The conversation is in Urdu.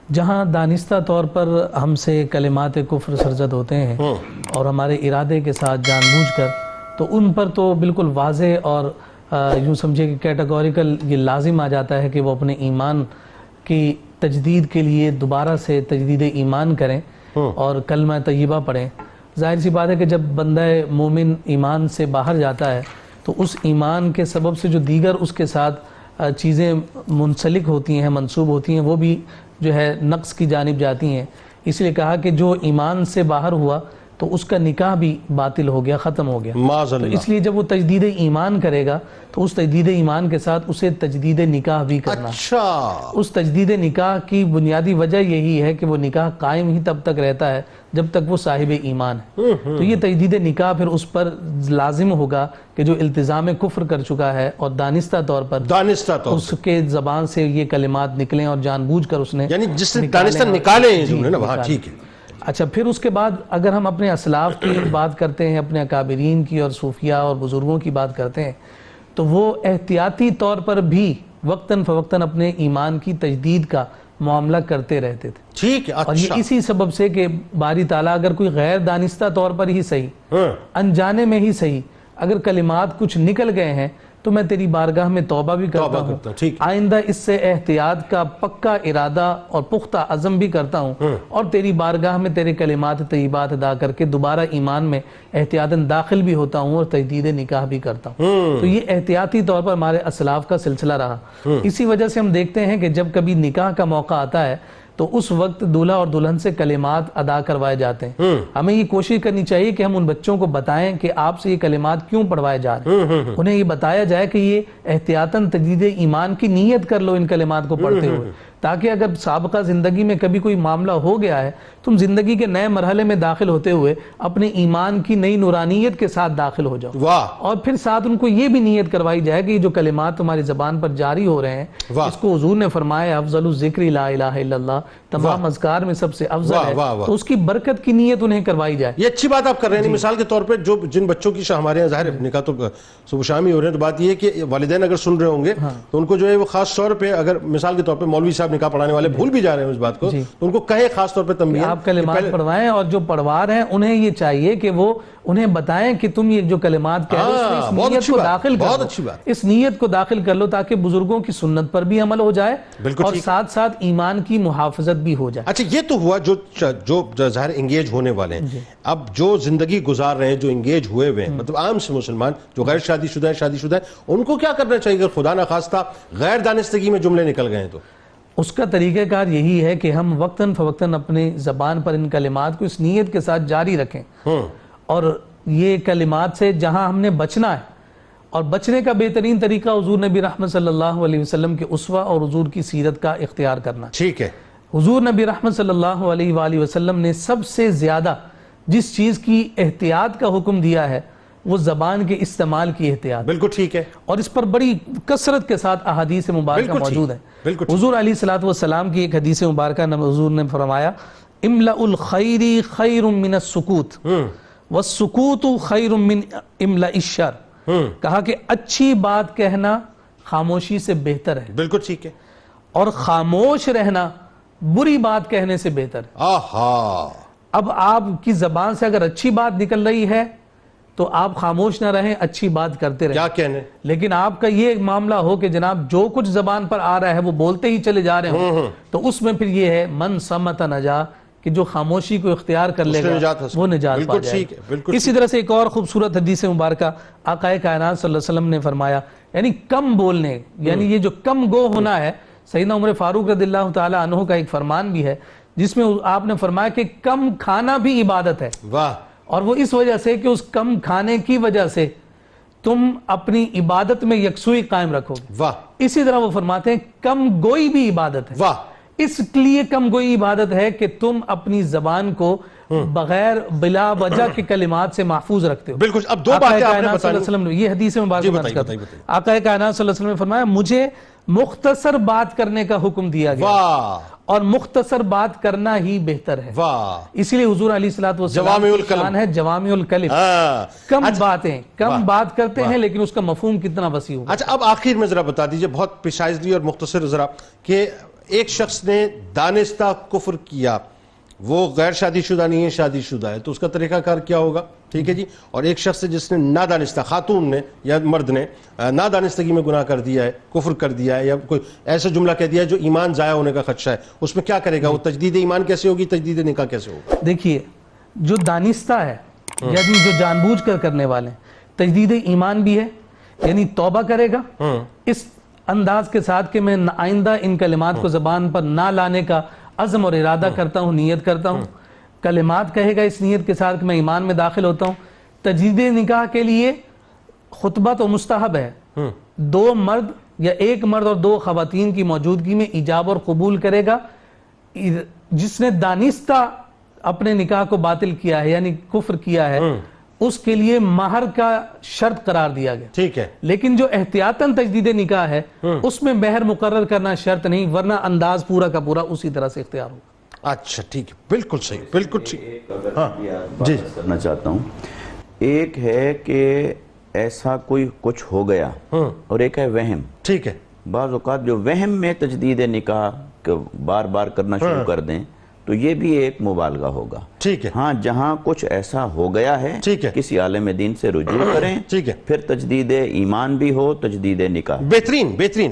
جہاں دانستہ طور پر ہم سے کلمات کفر سرزد ہوتے ہیں اور ہمارے ارادے کے ساتھ جان بوجھ کر، تو ان پر تو بالکل واضح اور یوں سمجھے کہ کیٹیگوریکل یہ لازم آ جاتا ہے کہ وہ اپنے ایمان کی تجدید کے لیے دوبارہ سے تجدید ایمان کریں اور کلمہ طیبہ پڑھیں۔ ظاہر سی بات ہے کہ جب بندہ مومن ایمان سے باہر جاتا ہے تو اس ایمان کے سبب سے جو دیگر اس کے ساتھ چیزیں منسلک ہوتی ہیں، منسوب ہوتی ہیں، وہ بھی جو ہے نقص کی جانب جاتی ہیں۔ اس لیے کہا کہ جو ایمان سے باہر ہوا تو اس کا نکاح بھی باطل ہو گیا، ختم ہو گیا۔ تو اس لیے جب وہ تجدید ایمان کرے گا تو اس تجدید ایمان کے ساتھ اسے تجدید نکاح بھی کرنا۔ اس تجدید نکاح کی بنیادی وجہ یہی ہے کہ وہ نکاح قائم ہی تب تک رہتا ہے جب تک وہ صاحب ایمان ہے۔ تو یہ تجدید نکاح پھر اس پر لازم ہوگا کہ جو التزام کفر کر چکا ہے اور دانستہ طور پر اس کے زبان سے یہ کلمات نکلیں اور جان بوجھ کر اس نے یعنی جس نے دانستہ نکالے ہیں ٹھیک ہے۔ اچھا، پھر اس کے بعد اگر ہم اپنے اسلاف کی بات کرتے ہیں، اپنے اکابرین کی اور صوفیاء اور بزرگوں کی بات کرتے ہیں، تو وہ احتیاطی طور پر بھی وقتاً فوقتاً اپنے ایمان کی تجدید کا معاملہ کرتے رہتے تھے۔ ٹھیک ہے، اور یہ اسی سبب سے کہ باری تعالیٰ اگر کوئی غیر دانستہ طور پر ہی صحیح، انجانے میں ہی صحیح، اگر کلمات کچھ نکل گئے ہیں تو میں تیری بارگاہ میں توبہ بھی کرتا ہوں، آئندہ اس سے احتیاط کا پکا ارادہ اور پختہ عزم بھی کرتا ہوں، اور تیری بارگاہ میں تیرے کلمات طیبات ادا کر کے دوبارہ ایمان میں احتیاطاً داخل بھی ہوتا ہوں اور تجدید نکاح بھی کرتا ہوں۔ تو یہ احتیاطی طور پر ہمارے اسلاف کا سلسلہ رہا۔ اسی وجہ سے ہم دیکھتے ہیں کہ جب کبھی نکاح کا موقع آتا ہے تو اس وقت دولہا اور دلہن سے کلمات ادا کروائے جاتے ہیں۔ ہمیں یہ کوشش کرنی چاہیے کہ ہم ان بچوں کو بتائیں کہ آپ سے یہ کلمات کیوں پڑھوائے جا رہے ہیں، انہیں یہ بتایا جائے کہ یہ احتیاطاً تجدید ایمان کی نیت کر لو ان کلمات کو پڑھتے ہوئے، تاکہ اگر سابقہ زندگی میں کبھی کوئی معاملہ ہو گیا ہے، تم زندگی کے نئے مرحلے میں داخل ہوتے ہوئے اپنے ایمان کی نئی نورانیت کے ساتھ داخل ہو جاؤ، اور پھر ساتھ ان کو یہ بھی نیت کروائی جائے کہ یہ جو کلمات تمہاری زبان پر جاری ہو رہے ہیں، اس کو حضور نے فرمایا افضل الذکر لا الہ الا اللہ، تمام اذکار میں سب سے افضل ہے، تو اس کی برکت کی نیت انہیں کروائی جائے۔ یہ اچھی بات آپ کر رہے ہیں۔ مثال کے طور پہ جن بچوں کی ہمارے یہاں ظاہر نکاح تو صبح شام ہی ہو رہے ہیں، تو بات یہ ہے کہ والدین اگر سن رہے ہوں گے تو ان کو جو ہے وہ خاص طور پہ، اگر مثال کے طور پہ مولوی صاحب نکاح پڑھانے والے بھول بھی جا رہے ہیں اس بات کو، تو ان کو کہے خاص طور پہ تنبیہ آپ کلمات پڑھوائیں، اور جو پڑھوا رہے ہیں انہیں یہ چاہیے کہ وہ انہیں بتائیں کہ تم یہ جو کلمات کہہ رہے ہو اس نیت کو داخل کر لو، اس نیت کو داخل کر لو تاکہ بزرگوں کی سنت پر بھی عمل ہو جائے اور ساتھ ساتھ ایمان کی محافظت بھی ہو جائے۔ اچھا، یہ تو ہوا جو ظاہر انگیج ہونے والے ہیں۔ اب جو زندگی گزار رہے ہیں، جو انگیج ہوئے ہوئے ہیں، مطلب عام سے مسلمان جو غیر شادی شدہ ہیں، شادی شدہ ہیں، ان کو کیا کرنا چاہیے اگر خدا نخواستہ غیر دانستگی میں جملے نکل گئے ہیں تو؟ اس کا طریقہ کار یہی ہے کہ ہم وقتاً فوقتاً اپنے زبان پر ان کلمات کو اس نیت کے ساتھ جاری رکھیں، اور یہ کلمات سے جہاں ہم نے بچنا ہے، اور بچنے کا بہترین طریقہ حضور نبی رحمت صلی اللہ علیہ وسلم کے اسوہ اور حضور کی سیرت کا اختیار کرنا۔ ٹھیک ہے۔ حضور نبی رحمت صلی اللہ علیہ وآلہ وسلم نے سب سے زیادہ جس چیز کی احتیاط کا حکم دیا ہے وہ زبان کے استعمال کی احتیاط۔ بالکل ٹھیک ہے، اور اس پر بڑی کثرت کے ساتھ احادیث مبارکہ موجود ہیں۔ حضور علیہ الصلوۃ کی ایک حدیث مبارکہ میں حضور نے فرمایا املأ الخیر خیر من السکوت والسکوت خیر من املأ الشر، کہا کہ اچھی بات کہنا خاموشی سے بہتر ہے، بالکل ٹھیک ہے، اور خاموش رہنا بری بات کہنے سے بہتر ہے۔ اب آپ کی زبان سے اگر اچھی بات نکل رہی ہے تو آپ خاموش نہ رہیں، اچھی بات کرتے رہیں، کیا کہنے۔ لیکن آپ کا یہ معاملہ ہو کہ جناب جو کچھ زبان پر آ رہا ہے وہ بولتے ہی چلے جا رہے ہوں، تو اس میں پھر یہ ہے من صمت نجا، کہ جو خاموشی کو اختیار کر لے گا وہ نجات پا جائے گا۔ اسی طرح سے ایک اور خوبصورت حدیث مبارکہ آقا کائنات صلی اللہ علیہ وسلم نے فرمایا، یعنی کم بولنے، یعنی یہ جو کم گو ہونا ہے، سیدنا عمر فاروق رضی اللہ تعالی عنہ کا ایک فرمان بھی ہے جس میں آپ نے فرمایا کہ کم کھانا بھی عبادت ہے، اور وہ اس وجہ سے کہ اس کم کھانے کی وجہ سے تم اپنی عبادت میں یکسوئی قائم رکھو گے۔ اسی طرح وہ فرماتے ہیں کم گوئی بھی عبادت ہے، اس لیے کم گوئی عبادت ہے کہ تم اپنی زبان کو بغیر بلا وجہ کے کلمات سے محفوظ رکھتے ہو۔ بالکل، اب دو باتیں آپ نے بتائی، یہ حدیث مبارکہ آقا کائنات صلی اللہ علیہ وسلم نے فرمایا مجھے مختصر بات کرنے کا حکم دیا گیا، اور مختصر بات کرنا ہی بہتر ہے۔ اسی لیے حضور علیہ السلام ہے جوامع الکلم، کم باتیں، کم بات کرتے ہیں لیکن اس کا مفہوم کتنا وسیع ہوگا۔ اچھا، اب آخر میں ذرا بتا دیجئے بہت پریسائزلی اور مختصر ذرا کہ ایک شخص نے دانستہ کفر کیا، وہ غیر شادی شدہ نہیں ہے، شادی شدہ ہے، تو اس کا طریقہ کار کیا ہوگا؟ ٹھیک ہے جی. اور ایک شخص جس نے نادانستہ، خاتون نے یا مرد نے نادانستگی میں گناہ کر دیا ہے، کفر کر دیا ہے، یا کوئی ایسا جملہ کہہ دیا ہے جو ایمان ضائع ہونے کا خدشہ ہے، اس میں کیا کرے گا؟ وہ تجدید ایمان کیسے ہوگی، تجدید نکاح کیسے ہوگا؟ دیکھیے جو دانستہ ہے یعنی جو جان بوجھ کر کرنے والے ہیں، تجدید ایمان بھی ہے، یعنی توبہ کرے گا اس انداز کے ساتھ کہ میں آئندہ ان کلمات کو زبان پر نہ لانے کا عزم اور ارادہ کرتا ہوں، نیت کرتا ہوں. کلمات کہے گا اس نیت کے ساتھ کہ میں ایمان میں داخل ہوتا ہوں. تجدید نکاح کے لیے خطبہ تو مستحب ہے، 2 مرد یا 1 مرد اور 2 خواتین کی موجودگی میں ایجاب اور قبول کرے گا. جس نے دانستہ اپنے نکاح کو باطل کیا ہے یعنی کفر کیا ہے، اس کے لیے مہر کا شرط قرار دیا گیا. ٹھیک ہے. لیکن جو احتیاطاً تجدید نکاح ہے اس میں مہر مقرر کرنا شرط نہیں، ورنہ انداز پورا کا پورا اسی طرح سے اختیار ہوگا. اچھا ٹھیک ہے، بالکل صحیح، بالکل ٹھیک. ہاں جی کرنا چاہتا ہوں. ایک ہے کہ ایسا کوئی کچھ ہو گیا اور ایک ہے وہم. ٹھیک ہے. بعض اوقات جو وہم میں تجدید نکاح بار بار کرنا شروع کر دیں تو یہ بھی ایک مبالغہ ہوگا. ٹھیک ہے. ہاں جہاں کچھ ایسا ہو گیا ہے کسی عالم دین سے رجوع کریں، ٹھیک ہے، پھر تجدید ایمان بھی ہو، تجدید نکاح. بہترین بہترین ہے.